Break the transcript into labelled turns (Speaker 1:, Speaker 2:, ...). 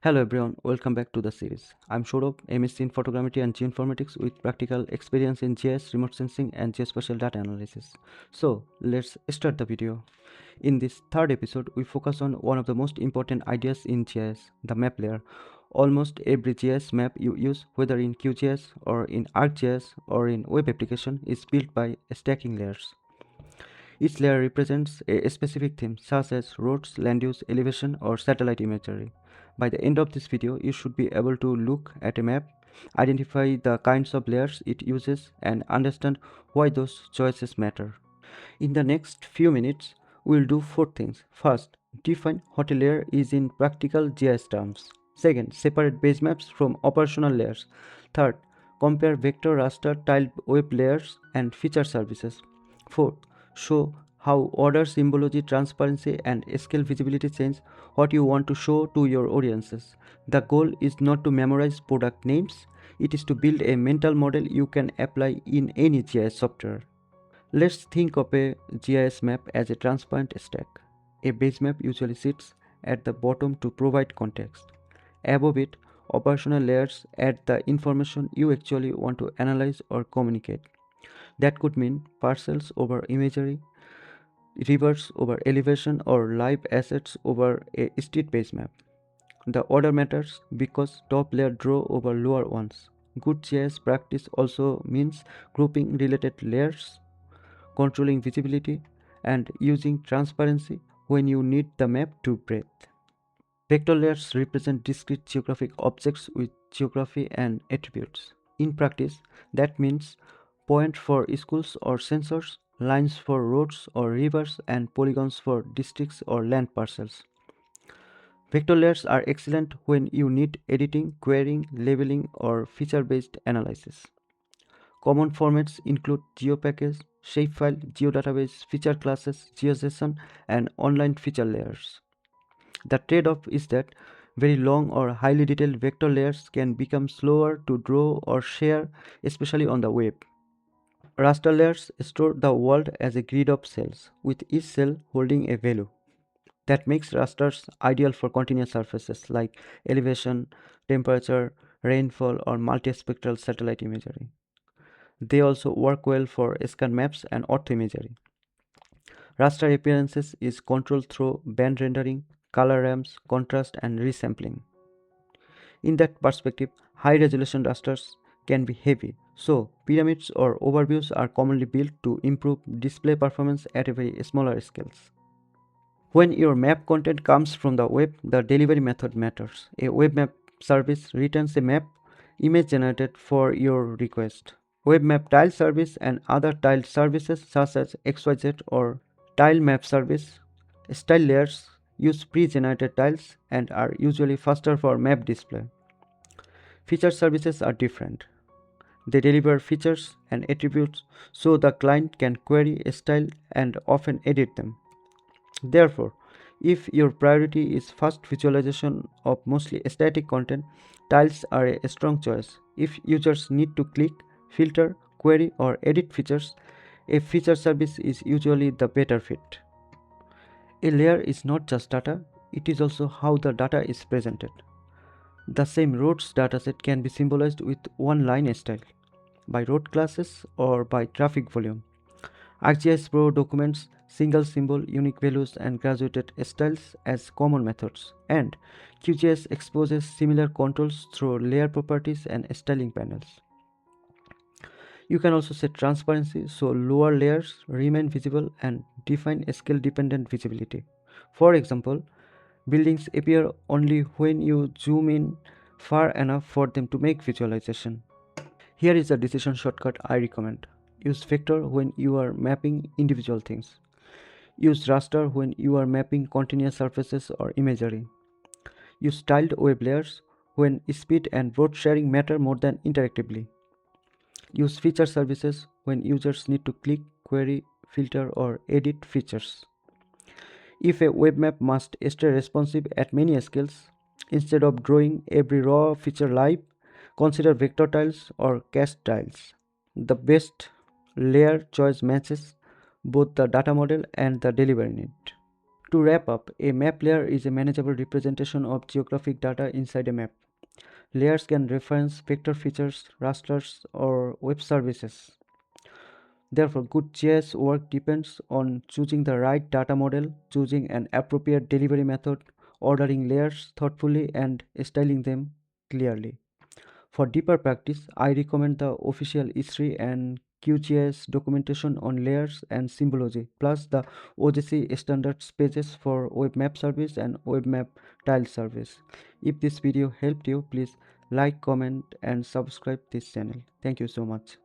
Speaker 1: Hello everyone, welcome back to the series. I'm Sourav, MSc in Photogrammetry and Geoinformatics with practical experience in GIS, remote sensing and Geospatial Data Analysis. So, let's start the video. In this third episode, we focus on one of the most important ideas in GIS, the map layer. Almost every GIS map you use, whether in QGIS or in ArcGIS or in web application, is built by stacking layers. Each layer represents a specific theme such as roads, land use, elevation or satellite imagery. By the end of this video, you should be able to look at a map, identify the kinds of layers it uses and understand why those choices matter. In the next few minutes, we will do four things. First, define what a layer is in practical GIS terms. Second, separate base maps from operational layers. Third, compare vector, raster, tiled web layers and feature services. Fourth, show how order, symbology, transparency and scale visibility change what you want to show to your audiences. The goal is not to memorize product names, it is to build a mental model you can apply in any GIS software. Let's think of a GIS map as a transparent stack. A base map usually sits at the bottom to provide context. Above it, operational layers add the information you actually want to analyze or communicate. That could mean parcels over imagery, rivers over elevation, or live assets over a street base map. The order matters because top layer draw over lower ones. Good GIS practice also means grouping related layers, controlling visibility, and using transparency when you need the map to breathe. Vector layers represent discrete geographic objects with geography and attributes. In practice, that means points for schools or sensors, lines for roads or rivers, and polygons for districts or land parcels. Vector layers are excellent when you need editing, querying, labeling, or feature-based analysis. Common formats include GeoPackage, shapefile, geodatabase, feature classes, GeoJSON, and online feature layers. The trade-off is that very long or highly detailed vector layers can become slower to draw or share, especially on the web. Raster layers store the world as a grid of cells, with each cell holding a value. That makes rasters ideal for continuous surfaces like elevation, temperature, rainfall, or multispectral satellite imagery. They also work well for scan maps and orthoimagery. Raster appearances is controlled through band rendering, color ramps, contrast, and resampling. In that perspective, high resolution rasters can be heavy, so pyramids or overviews are commonly built to improve display performance at a very smaller scales. When your map content comes from the web, the delivery method matters. A web map service returns a map image generated for your request. Web map tile service and other tiled services such as XYZ or tile map service style layers use pre-generated tiles and are usually faster for map display. Feature services are different. They deliver features and attributes so the client can query, style, and often edit them. Therefore, if your priority is fast visualization of mostly static content, tiles are a strong choice. If users need to click, filter, query, or edit features, a feature service is usually the better fit. A layer is not just data, it is also how the data is presented. The same roads dataset can be symbolized with one line style, by road classes or by traffic volume. ArcGIS Pro documents single symbol, unique values, and graduated styles as common methods, and QGIS exposes similar controls through layer properties and styling panels. You can also set transparency so lower layers remain visible and define scale dependent visibility. For example, buildings appear only when you zoom in far enough for them to make visualization. Here is a decision shortcut I recommend. Use vector when you are mapping individual things. Use raster when you are mapping continuous surfaces or imagery. Use tiled web layers when speed and road sharing matter more than interactively. Use feature services when users need to click, query, filter, or edit features. If a web map must stay responsive at many scales, instead of drawing every raw feature live, consider vector tiles or cast tiles. The best layer choice matches both the data model and the delivery need. To wrap up, a map layer is a manageable representation of geographic data inside a map. Layers can reference vector features, rasters, or web services. Therefore, good GIS work depends on choosing the right data model, choosing an appropriate delivery method, ordering layers thoughtfully, and styling them clearly. For deeper practice, I recommend the official E3 and QGIS documentation on layers and symbology, plus the OGC standards pages for web map service and web map tile service. If this video helped you, please like, comment, and subscribe this channel. Thank you so much.